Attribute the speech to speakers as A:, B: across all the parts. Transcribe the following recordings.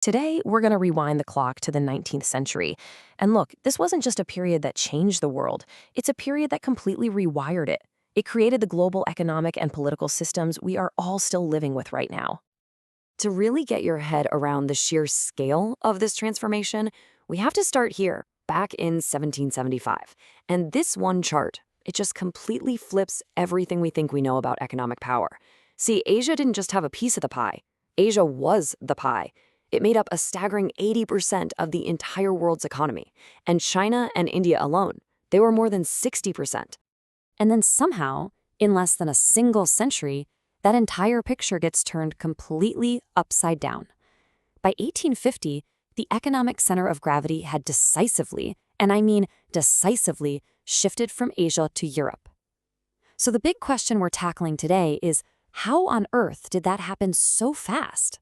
A: Today, we're going to rewind the clock to the 19th century. And look, this wasn't just a period that changed the world, it's a period that completely rewired it. It created the global economic and political systems we are all still living with right now.
B: To really get your head around the sheer scale of this transformation, we have to start here, back in 1775. And this one chart, it just completely flips everything we think we know about economic power. See, Asia didn't just have a piece of the pie. Asia was the pie. It made up a staggering 80% of the entire world's economy. And China and India alone, they were more than 60%. And then somehow, in less than a single century, that entire picture gets turned completely upside down. By 1850, the economic center of gravity had decisively, and I mean decisively, shifted from Asia to Europe. So the big question we're tackling today is, how on earth did that happen so fast?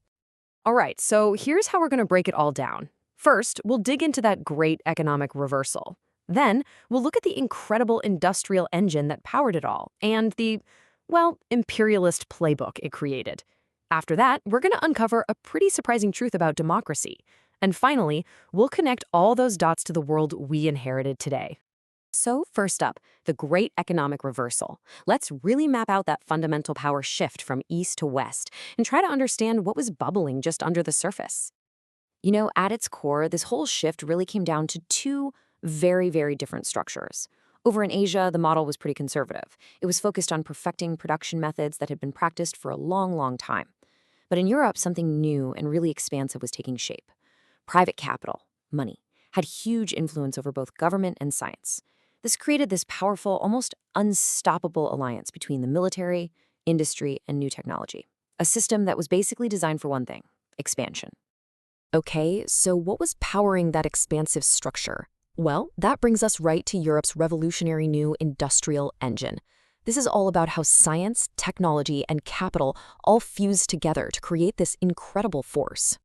A: All right, so here's how we're going to break it all down. First, we'll dig into that great economic reversal. Then, we'll look at the incredible industrial engine that powered it all, and the, well, imperialist playbook it created. After that, we're going to uncover a pretty surprising truth about democracy. And finally, we'll connect all those dots to the world we inherited today. So first up, the great economic reversal. Let's really map out that fundamental power shift from east to west and try to understand what was bubbling just under the surface.
B: You know, at its core, this whole shift really came down to two very, very different structures. Over in Asia, the model was pretty conservative. It was focused on perfecting production methods that had been practiced for a long, long time. But in Europe, something new and really expansive was taking shape. Private capital, money, had huge influence over both government and science. This created this powerful, almost unstoppable alliance between the military, industry, and new technology. A system that was basically designed for one thing: expansion. Okay, so what was powering that expansive structure? Well, that brings us right to Europe's revolutionary new industrial engine. This is all about how science, technology, and capital all fused together to create this incredible force.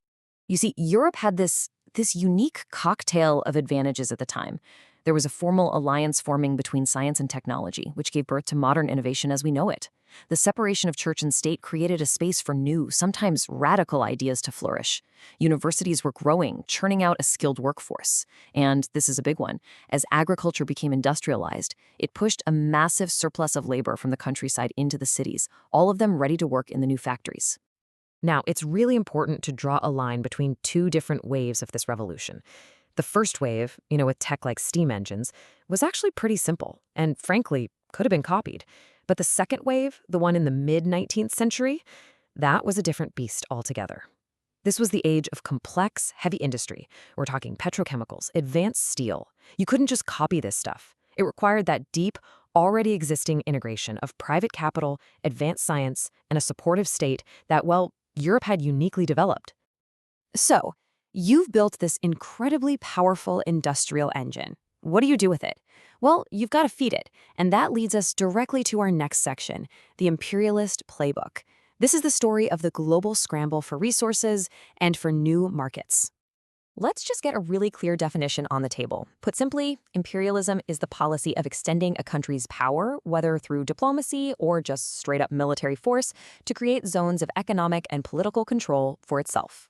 B: You see, Europe had this unique cocktail of advantages at the time. There was a formal alliance forming between science and technology, which gave birth to modern innovation as we know it. The separation of church and state created a space for new, sometimes radical ideas to flourish. Universities were growing, churning out a skilled workforce. And this is a big one. As agriculture became industrialized, it pushed a massive surplus of labor from the countryside into the cities, all of them ready to work in the new factories. Now, it's really important to draw a line between two different waves of this revolution. The first wave, with tech like steam engines, was actually pretty simple and, frankly, could have been copied. But the second wave, the one in the mid-19th century, that was a different beast altogether. This was the age of complex, heavy industry. We're talking petrochemicals, advanced steel. You couldn't just copy this stuff. It required that deep, already existing integration of private capital, advanced science, and a supportive state that, well, Europe had uniquely developed. So, you've built this incredibly powerful industrial engine. What do you do with it? Well, you've got to feed it, and that leads us directly to our next section, the imperialist playbook. This is the story of the global scramble for resources and for new markets. Let's just get a really clear definition on the table. Put simply, imperialism is the policy of extending a country's power, whether through diplomacy or just straight-up military force, to create zones of economic and political control for itself.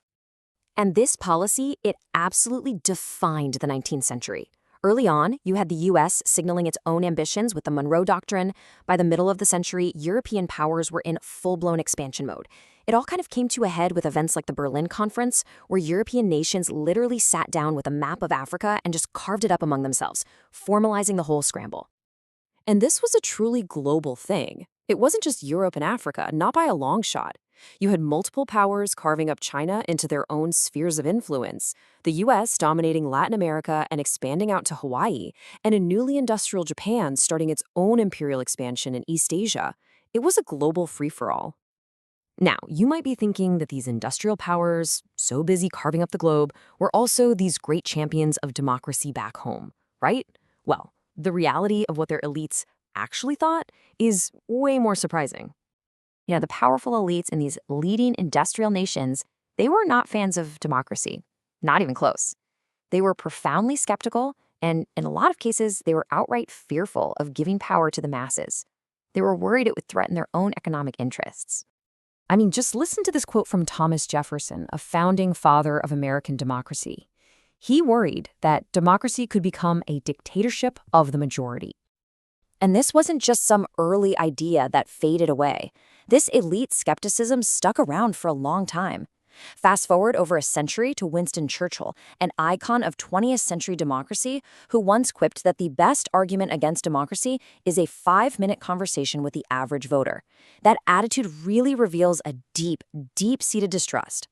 B: And this policy, it absolutely defined the 19th century. Early on, you had the US signaling its own ambitions with the Monroe Doctrine. By the middle of the century, European powers were in full-blown expansion mode. It all kind of came to a head with events like the Berlin Conference, where European nations literally sat down with a map of Africa and just carved it up among themselves, formalizing the whole scramble. And this was a truly global thing. It wasn't just Europe and Africa, not by a long shot. You had multiple powers carving up China into their own spheres of influence, the US dominating Latin America and expanding out to Hawaii, and a newly industrial Japan starting its own imperial expansion in East Asia. It was a global free-for-all. Now, you might be thinking that these industrial powers, so busy carving up the globe, were also these great champions of democracy back home, right? Well, the reality of what their elites actually thought is way more surprising. The powerful elites in these leading industrial nations, they were not fans of democracy, not even close. They were profoundly skeptical, and in a lot of cases, they were outright fearful of giving power to the masses. They were worried it would threaten their own economic interests.
A: I mean, just listen to this quote from Thomas Jefferson, a founding father of American democracy. He worried that democracy could become a dictatorship of the majority.
B: And this wasn't just some early idea that faded away. This elite skepticism stuck around for a long time. Fast forward over a century to Winston Churchill, an icon of 20th century democracy, who once quipped that the best argument against democracy is a 5-minute conversation with the average voter. That attitude really reveals a deep, deep-seated distrust.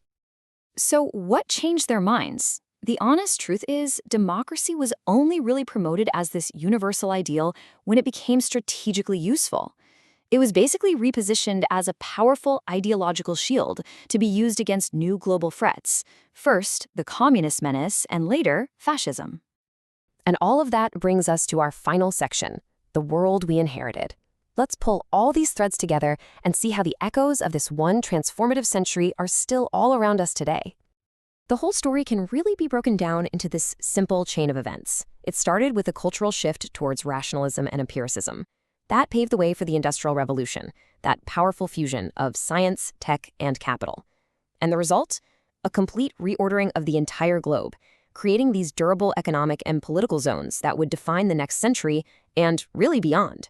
B: So what changed their minds? The honest truth is, democracy was only really promoted as this universal ideal when it became strategically useful. It was basically repositioned as a powerful ideological shield to be used against new global threats. First, the communist menace, and later, fascism.
A: And all of that brings us to our final section, the world we inherited. Let's pull all these threads together and see how the echoes of this one transformative century are still all around us today. The whole story can really be broken down into this simple chain of events. It started with a cultural shift towards rationalism and empiricism. That paved the way for the Industrial Revolution, that powerful fusion of science, tech, and capital. And the result? A complete reordering of the entire globe, creating these durable economic and political zones that would define the next century and really beyond.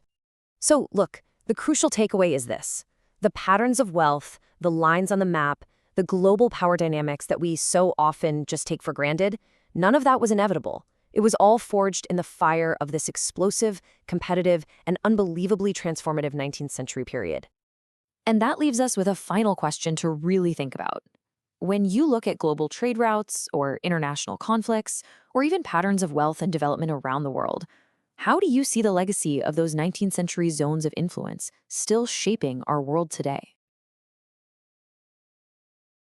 A: So, look, the crucial takeaway is this. The patterns of wealth, the lines on the map, the global power dynamics that we so often just take for granted, none of that was inevitable. It was all forged in the fire of this explosive, competitive, and unbelievably transformative 19th century period. And that leaves us with a final question to really think about. When you look at global trade routes, or international conflicts, or even patterns of wealth and development around the world, how do you see the legacy of those 19th century zones of influence still shaping our world today?